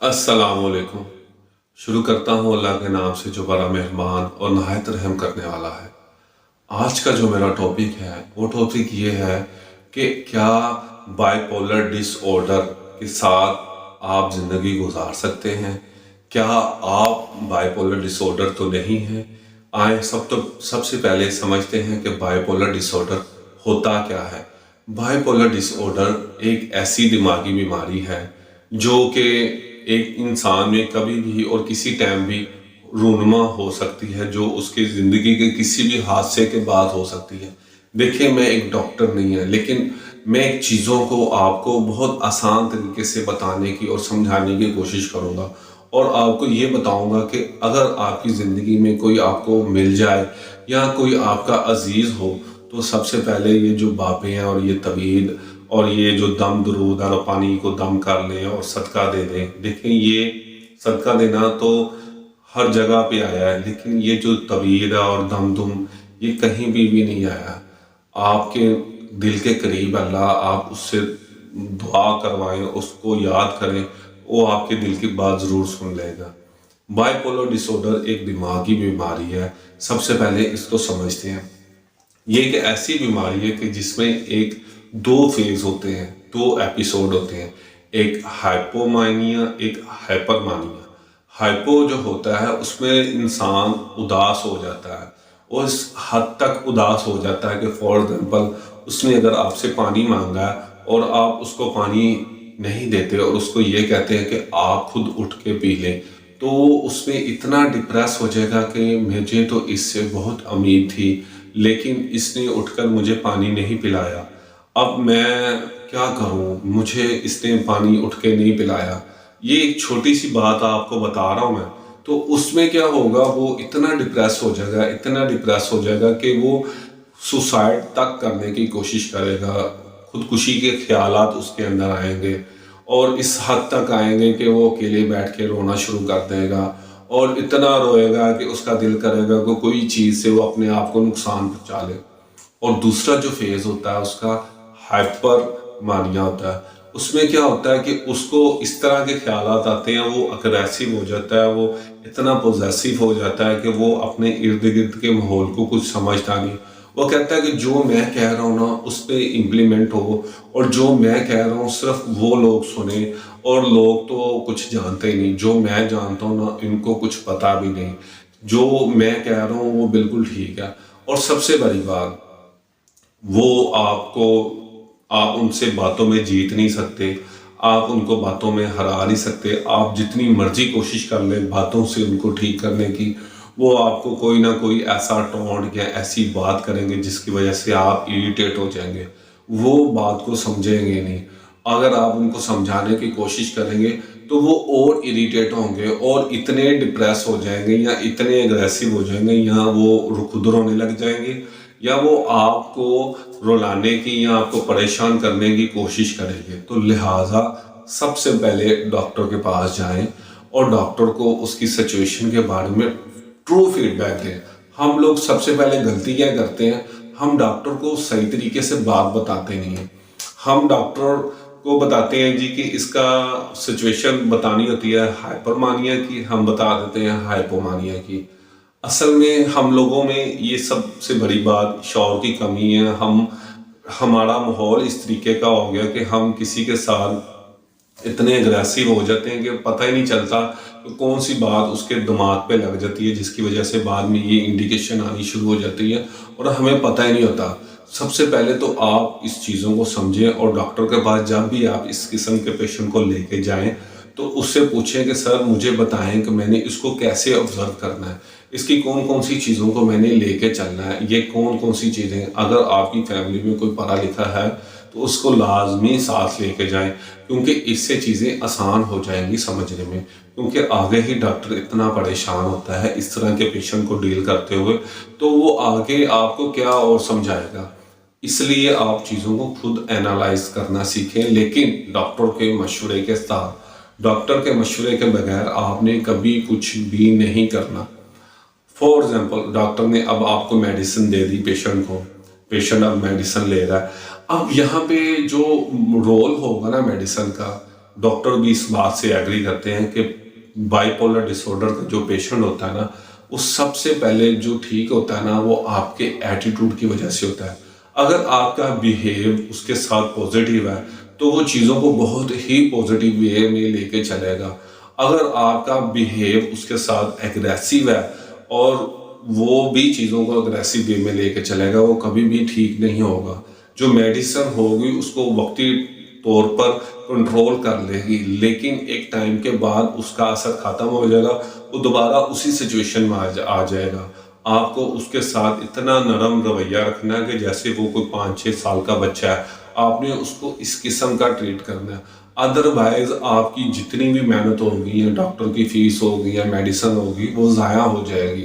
अस्सलाम वालेकुम। शुरू करता हूँ अल्लाह के नाम से जो बड़ा मेहरबान और नहायत रहम करने वाला है। आज का जो मेरा टॉपिक है वो टॉपिक ये है कि क्या बाइपोलर डिसऑर्डर के साथ आप ज़िंदगी गुजार सकते हैं? क्या आप बाइपोलर डिसऑर्डर तो नहीं हैं? आए सबसे पहले समझते हैं कि बाइपोलर डिसऑर्डर होता क्या है। बाइपोलर डिसऑर्डर एक ऐसी दिमागी बीमारी है जो कि एक इंसान में कभी भी और किसी टाइम भी रूनुमा हो सकती है, जो उसकी ज़िंदगी के किसी भी हादसे के बाद हो सकती है। देखिए, मैं एक डॉक्टर नहीं है, लेकिन मैं एक चीज़ों को आपको बहुत आसान तरीके से बताने की और समझाने की कोशिश करूँगा और आपको ये बताऊँगा कि अगर आपकी ज़िंदगी में कोई आपको मिल जाए या कोई आपका अजीज़ हो, तो सबसे पहले ये जो बातें हैं और ये तवील और ये जो दम दरूद और पानी को दम कर लें और सदका दे दें। देखें, ये सदका देना तो हर जगह पे आया है, लेकिन ये जो तवील और दम दुम ये कहीं भी नहीं आया। आपके दिल के करीब अल्लाह, आप उससे दुआ करवाएं, उसको याद करें, वो आपके दिल की बात ज़रूर सुन लेगा। बाइपोलर डिसऑर्डर एक दिमागी बीमारी है। सबसे पहले इसको समझते हैं। ये एक ऐसी बीमारी है कि जिसमें एक दो फेज होते हैं, दो एपिसोड होते हैं। एक हाइपोमानिया, एक हाइपरमानिया। हाइपो जो होता है उसमें इंसान उदास हो जाता है, और इस हद तक उदास हो जाता है कि फॉर एग्जाम्पल उसने अगर आपसे पानी मांगा है और आप उसको पानी नहीं देते और उसको ये कहते हैं कि आप खुद उठ के पी लें, तो उसमें इतना डिप्रेस हो जाएगा कि मुझे तो इससे बहुत उम्मीद थी, लेकिन इसने उठकर मुझे पानी नहीं पिलाया। अब मैं क्या करूं? मुझे इसने पानी उठ के नहीं पिलाया। ये एक छोटी सी बात आपको बता रहा हूं मैं। तो उसमें क्या होगा, वो इतना डिप्रेस हो जाएगा, इतना डिप्रेस हो जाएगा कि वो सुसाइड तक करने की कोशिश करेगा। खुदकुशी के ख्यालात उसके अंदर आएंगे और इस हद तक आएंगे कि वो अकेले बैठ के रोना शुरू कर देगा और इतना रोएगा कि उसका दिल करेगा कि कोई चीज़ से वो अपने आप को नुकसान पहुंचा ले। और दूसरा जो फेज होता है उसका हाइपर मानिया होता है। उसमें क्या होता है कि उसको इस तरह के ख्यालात आते हैं, वो अग्रेसिव हो जाता है, वो इतना पोजेसिव हो जाता है कि वो अपने इर्द गिर्द के माहौल को कुछ समझता नहीं। वो कहता है कि जो मैं कह रहा हूँ ना उस पर इम्प्लीमेंट हो, और जो मैं कह रहा हूँ सिर्फ वो लोग सुने, और लोग तो कुछ जानते ही नहीं। जो मैं जानता हूँ ना इनको कुछ पता भी नहीं। जो मैं कह रहा हूँ वो बिल्कुल ठीक है। और सबसे बड़ी बात, वो आप उनसे बातों में जीत नहीं सकते, आप उनको बातों में हरा नहीं सकते। आप जितनी मर्जी कोशिश कर लें बातों से उनको ठीक करने की, वो आपको कोई ना कोई ऐसा टोंट या ऐसी बात करेंगे जिसकी वजह से आप इरिटेट हो जाएंगे। वो बात को समझेंगे नहीं। अगर आप उनको समझाने की कोशिश करेंगे तो वो और इरिटेट होंगे और इतने डिप्रेस हो जाएंगे या इतने एग्रेसिव हो जाएंगे, या वो खुद रोने लग जाएंगे, या वो आपको रुलाने की या आपको परेशान करने की कोशिश करेंगे। तो लिहाजा सबसे पहले डॉक्टर के पास जाएं और डॉक्टर को उसकी सिचुएशन के बारे में ट्रू फीडबैक दें। हम लोग सबसे पहले गलती क्या करते हैं, हम डॉक्टर को सही तरीके से बात बताते नहीं हैं। हम डॉक्टर को बताते हैं जी कि इसका सिचुएशन बतानी होती है हाइपरमानिया की, हम बता देते हैं हाइपोमानिया की। असल में हम लोगों में ये सबसे बड़ी बात शौर की कमी है। हमारा माहौल इस तरीके का हो गया कि हम किसी के साथ इतने अग्रेसिव हो जाते हैं कि पता ही नहीं चलता कि कौन सी बात उसके दिमाग पे लग जाती है, जिसकी वजह से बाद में ये इंडिकेशन आनी शुरू हो जाती है और हमें पता ही नहीं होता। सबसे पहले तो आप इस चीज़ों को समझें, और डॉक्टर के पास जब भी आप इस किस्म के पेशेंट को लेके जाएं तो उससे पूछें कि सर मुझे बताएं कि मैंने इसको कैसे ऑब्जर्व करना है, इसकी कौन कौन सी चीज़ों को मैंने लेके चलना है, ये कौन कौन सी चीज़ें। अगर आपकी फैमिली में कोई पढ़ा लिखा है तो उसको लाजमी साथ लेके जाएं, क्योंकि इससे चीज़ें आसान हो जाएंगी समझने में। क्योंकि आगे ही डॉक्टर इतना परेशान होता है इस तरह के पेशेंट को डील करते हुए, तो वो आगे आपको क्या और समझाएगा। इसलिए आप चीज़ों को खुद एनालाइज करना सीखें, लेकिन डॉक्टर के मशवरे के साथ। डॉक्टर के मशवरे के बगैर आपने कभी कुछ भी नहीं करना। फॉर एग्जाम्पल, डॉक्टर ने अब आपको मेडिसिन दे दी पेशेंट को, पेशेंट अब मेडिसिन ले रहा है। अब यहाँ पे जो रोल होगा ना मेडिसिन का, डॉक्टर भी इस बात से एग्री करते हैं कि बाइपोलर डिसऑर्डर का जो पेशेंट होता है ना, वो सबसे पहले जो ठीक होता है ना, वो आपके एटीट्यूड की वजह से होता है। अगर आपका बिहेव उसके साथ पॉजिटिव है तो वो चीज़ों को बहुत ही पॉजिटिव वे में लेके चलेगा। अगर आपका बिहेव उसके साथ एग्रेसिव है और वो भी चीज़ों को अग्रेसिव वे में लेके चलेगा, वो कभी भी ठीक नहीं होगा। जो मेडिसिन होगी उसको वक्ती तौर पर कंट्रोल कर लेगी, लेकिन एक टाइम के बाद उसका असर खत्म हो जाएगा, वो दोबारा उसी सिचुएशन में आ जाएगा। आपको उसके साथ इतना नरम रवैया रखना है कि जैसे वो कोई 5-6 साल का बच्चा है, आपने उसको इस किस्म का ट्रीट करना है। अदरवाइज आपकी जितनी भी मेहनत होगी या डॉक्टर की फीस होगी या मेडिसिन होगी, वो ज़ाया हो जाएगी,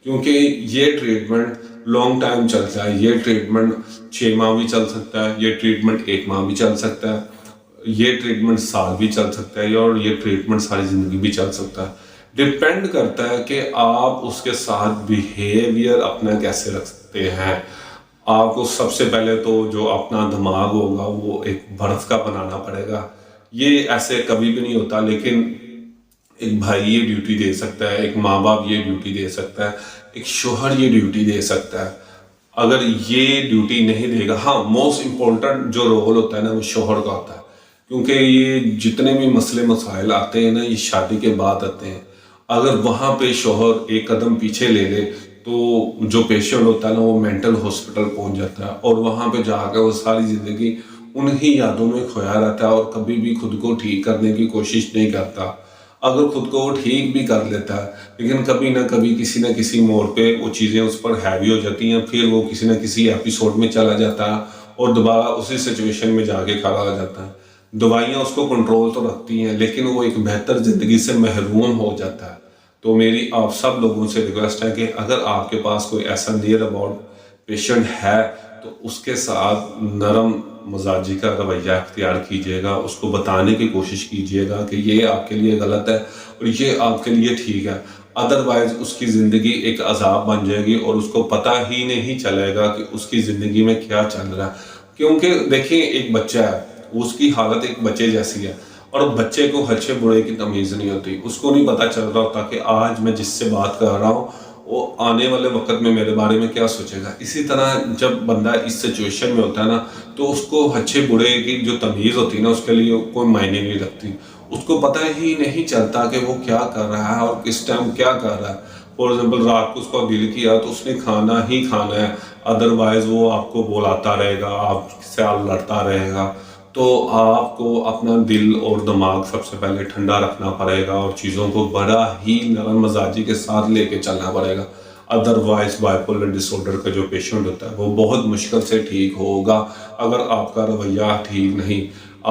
क्योंकि ये ट्रीटमेंट लॉन्ग टाइम चलता है। ये ट्रीटमेंट 6 माह भी चल सकता है, ये ट्रीटमेंट 1 माह भी चल सकता है, ये ट्रीटमेंट साल भी चल सकता है, और ये ट्रीटमेंट सारी ज़िंदगी भी चल सकता है। डिपेंड करता है कि आप उसके साथ बिहेवियर अपना कैसे रखते हैं। आपको सबसे पहले तो जो अपना दिमाग होगा वो एक बर्फ का बनाना पड़ेगा। ये ऐसे कभी भी नहीं होता, लेकिन एक भाई ये ड्यूटी दे सकता है, एक माँ बाप ये ड्यूटी दे सकता है, एक शोहर ये ड्यूटी दे सकता है। अगर ये ड्यूटी नहीं देगा, हाँ, मोस्ट इम्पोर्टेंट जो रोल होता है ना, वो शोहर का होता है, क्योंकि ये जितने भी मसले मसाइल आते हैं ना, ये शादी के बाद आते हैं। अगर वहाँ पे शोहर एक कदम पीछे ले ले तो जो पेशेंट होता है ना, वो मेंटल हॉस्पिटल पहुँच जाता है, और वहाँ पे जाकर वो सारी ज़िंदगी उन्हीं यादों में खोया रहता है और कभी भी खुद को ठीक करने की कोशिश नहीं करता। अगर खुद को वो ठीक भी कर लेता है, लेकिन कभी ना कभी किसी न किसी मोड़ पे वो चीज़ें उस पर हैवी हो जाती हैं, फिर वो किसी न किसी एपिसोड में चला जाता है और दोबारा उसी सिचुएशन में जाके खड़ा हो जाता है। दवाइयाँ उसको कंट्रोल तो रखती हैं, लेकिन वो एक बेहतर ज़िंदगी से महरूम हो जाता है। तो मेरी आप सब लोगों से रिक्वेस्ट है कि अगर आपके पास कोई ऐसा नियर अबाउट पेशेंट है तो उसके साथ नरम मजाजी का रवैया अख्तियार कीजिएगा, उसको बताने की कोशिश कीजिएगा कि ये आपके लिए गलत है और ये आपके लिए ठीक है। अदरवाइज उसकी ज़िंदगी एक अजाब बन जाएगी और उसको पता ही नहीं चलेगा कि उसकी ज़िंदगी में क्या चल रहा है। क्योंकि देखिए, एक बच्चा है, उसकी हालत एक बच्चे जैसी है, और बच्चे को अच्छे बुरे की तमीज़ नहीं होती। उसको नहीं पता चल रहा होता कि आज मैं जिससे बात कर रहा हूँ वो आने वाले वक्त में मेरे बारे में क्या सोचेगा। इसी तरह जब बंदा इस सिचुएशन में होता है ना, तो उसको अच्छे बुरे की जो तमीज़ होती है ना, उसके लिए कोई मायने नहीं रखती। उसको पता ही नहीं चलता कि वो क्या कर रहा है और किस टाइम क्या कर रहा है। फॉर एग्जाम्पल, रात को उसको दिल किया तो उसने खाना ही खाना है, अदरवाइज वो आपको बुलाता रहेगा, आपसे लड़ता रहेगा। तो आपको अपना दिल और दिमाग सबसे पहले ठंडा रखना पड़ेगा और चीज़ों को बड़ा ही नरम मजाजी के साथ लेके चलना पड़ेगा। अदरवाइज बाइपोलर डिसऑर्डर का जो पेशेंट होता है वो बहुत मुश्किल से ठीक होगा अगर आपका रवैया ठीक नहीं।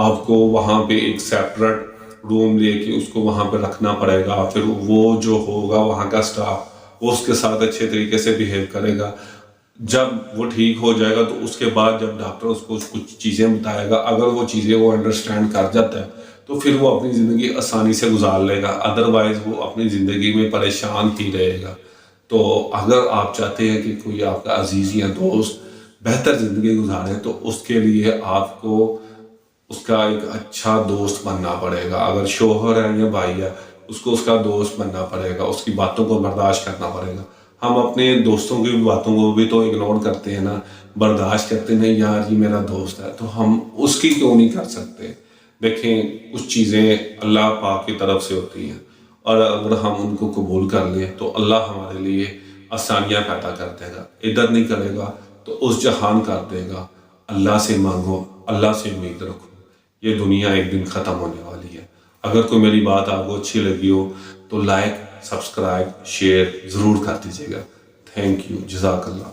आपको वहाँ पे एक सेपरेट रूम लेके उसको वहाँ पे रखना पड़ेगा, फिर वो जो होगा वहाँ का स्टाफ वो उसके साथ अच्छे तरीके से बिहेव करेगा। जब वो ठीक हो जाएगा तो उसके बाद जब डॉक्टर उसको कुछ चीज़ें बताएगा, अगर वो चीज़ें वो अंडरस्टैंड कर जाता है तो फिर वो अपनी ज़िंदगी आसानी से गुजार लेगा। अदरवाइज़ वो अपनी ज़िंदगी में परेशान ही रहेगा। तो अगर आप चाहते हैं कि कोई आपका अजीज़ या दोस्त बेहतर ज़िंदगी गुजारे, तो उसके लिए आपको उसका एक अच्छा दोस्त बनना पड़ेगा। अगर शोहर है या भाई है, उसको उसका दोस्त बनना पड़ेगा, उसकी बातों को बर्दाश्त करना पड़ेगा। हम अपने दोस्तों की बातों को भी तो इग्नोर करते हैं ना, बर्दाश्त करते नहीं, यार ये मेरा दोस्त है, तो हम उसकी क्यों नहीं कर सकते। देखें, कुछ चीज़ें अल्लाह पाक की तरफ से होती हैं, और अगर हम उनको कबूल कर लें तो अल्लाह हमारे लिए आसानियाँ पैदा कर देगा। इधर नहीं करेगा तो उस जहान कर देगा। अल्लाह से मांगो, अल्लाह से उम्मीद रखो। ये दुनिया एक दिन ख़त्म होने वाली है। अगर कोई मेरी बात आपको अच्छी लगी हो तो लाइक, सब्सक्राइब, शेयर ज़रूर कर दीजिएगा। थैंक यू, जज़ाकल्लाह।